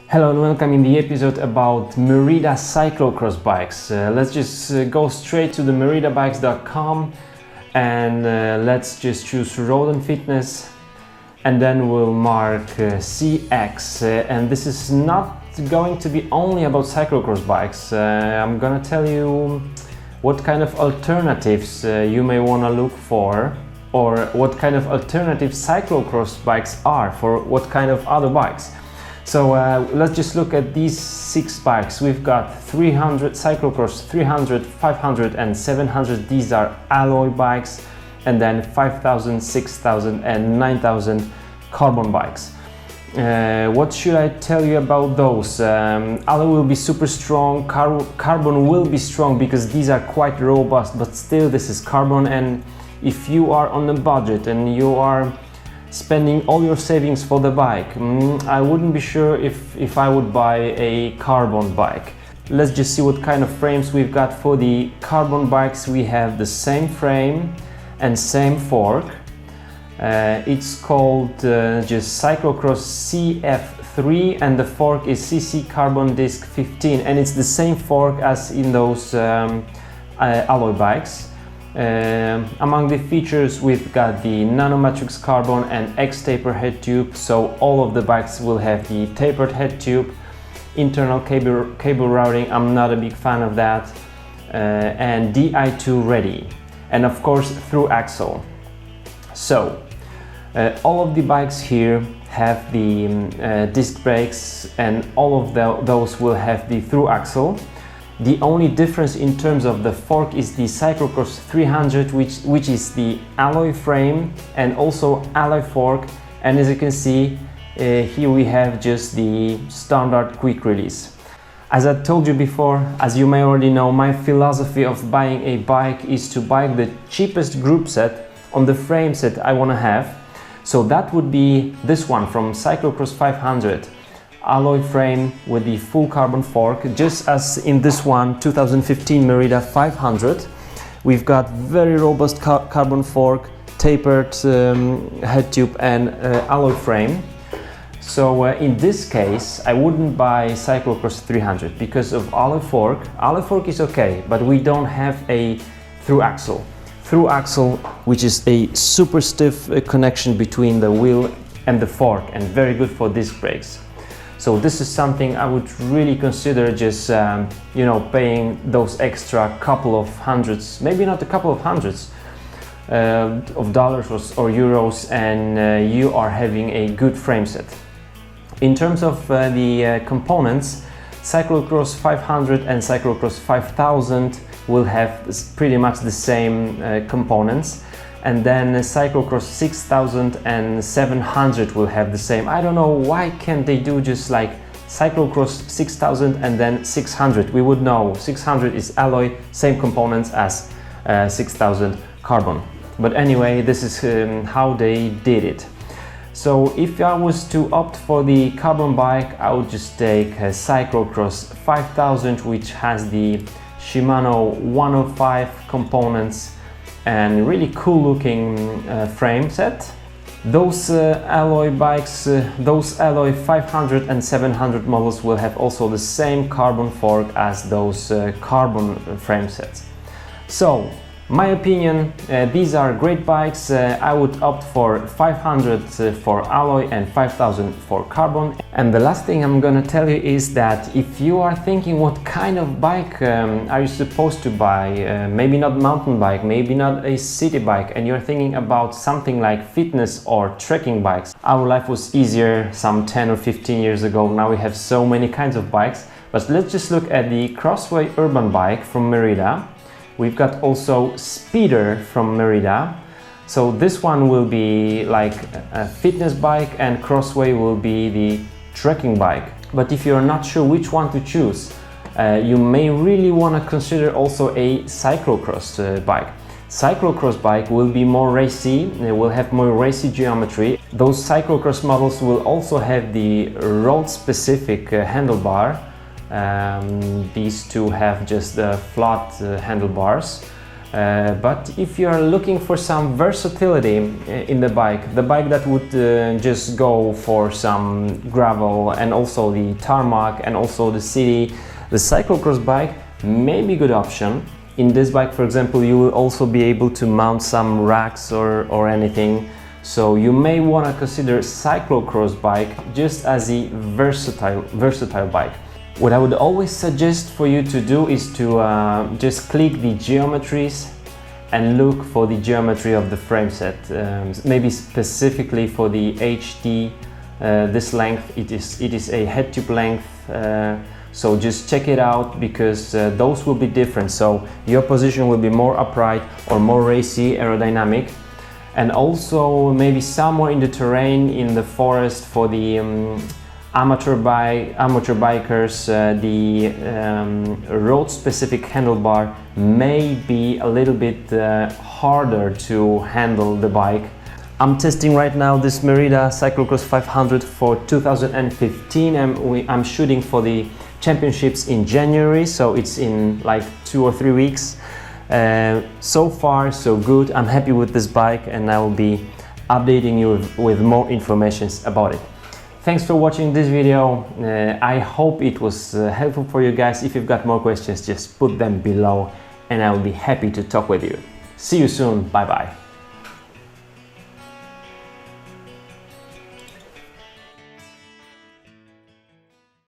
Hello and welcome in the episode about Merida Cyclo Cross bikes. Let's just go straight to the meridabikes.com and let's just choose Road and Fitness, and then we'll mark CX. And this is not going to be only about cyclocross bikes. I'm gonna tell you what kind of alternatives you may want to look for, or what kind of alternative cyclocross bikes are for what kind of other bikes. So let's just look at these 6 bikes. We've got 300 cyclocross, 300, 500 and 700. These are alloy bikes, and then 5000, 6000 and 9000 carbon bikes. What should I tell you about those? Alloy will be super strong, carbon will be strong because these are quite robust, but still this is carbon, and if you are on a budget and you are spending all your savings for the bike, I wouldn't be sure if I would buy a carbon bike. Let's just see what kind of frames we've got for the carbon bikes. We have the same frame and same fork. It's called just Cyclocross CF3, and the fork is CC Carbon Disc 15, and it's the same fork as in those alloy bikes. Among the features, we've got the Nanomatrix carbon and X-taper head tube, so all of the bikes will have the tapered head tube. Internal cable routing, I'm not a big fan of that, and Di2 Ready, and of course through axle. So all of the bikes here have the disc brakes, and all of those will have the through axle. The only difference in terms of the fork is the Cyclocross 300, which is the alloy frame and also alloy fork, and as you can see here we have just the standard quick release. As I told you before, as you may already know, my philosophy of buying a bike is to buy the cheapest group set on the frame set I want to have. So that would be this one from Cyclocross 500. Alloy frame with the full carbon fork, just as in this one 2015 Merida 500. We've got very robust carbon fork, tapered head tube and alloy frame. So in this case I wouldn't buy Cyclocross 300 because of alloy fork. Alloy fork is okay, but we don't have a through axle. Through axle, which is a super stiff connection between the wheel and the fork, and very good for disc brakes. So this is something I would really consider, just paying those extra couple of hundreds, maybe not a couple of hundreds of dollars or euros, and you are having a good frame set. In terms of the components, Cyclocross 500 and Cyclocross 5000 will have pretty much the same components. And then Cyclocross 6000 and 700 will have the same. I don't know why can't they do just like Cyclocross 6000 and then 600. We would know 600 is alloy, same components as 6000 carbon. But anyway, this is how they did it. So if I was to opt for the carbon bike, I would just take Cyclocross 5000, which has the Shimano 105 components and really cool looking frame set. Those alloy bikes, those alloy 500 and 700 models will have also the same carbon fork as those carbon frame sets. So my opinion, these are great bikes. I would opt for 500 for alloy and 5000 for carbon. And the last thing I'm gonna tell you is that if you are thinking what kind of bike are you supposed to buy, maybe not mountain bike, maybe not a city bike, and you're thinking about something like fitness or trekking bikes. Our life was easier some 10 or 15 years ago. Now we have so many kinds of bikes. But let's just look at the Crossway urban bike from Merida. We've got also Speeder from Merida. So this one will be like a fitness bike, and Crossway will be the trekking bike. But if you're not sure which one to choose, you may really want to consider also a cyclocross bike. Cyclocross bike will be more racy, it will have more racy geometry. Those cyclocross models will also have the road specific handlebar. These two have just the flat handlebars. But if you are looking for some versatility in the bike that would just go for some gravel and also the tarmac and also the city, the cyclocross bike may be a good option. In this bike, for example, you will also be able to mount some racks or anything. So you may want to consider cyclocross bike just as a versatile bike. What I would always suggest for you to do is to just click the geometries and look for the geometry of the frame set. Maybe specifically for the HD, this length, it is a head tube length. So just check it out, because those will be different. So your position will be more upright or more racy, aerodynamic. And also maybe somewhere in the terrain, in the forest, for the amateur bikers, the road-specific handlebar may be a little bit harder to handle the bike. I'm testing right now this Merida Cyclo Cross 500 for 2015, and I'm shooting for the championships in January, so it's in like 2 or 3 weeks. So far so good. I'm happy with this bike, and I will be updating you with more information about it. Thanks for watching this video. I hope it was helpful for you guys. If you've got more questions, just put them below and I will be happy to talk with you. See you soon. Bye bye.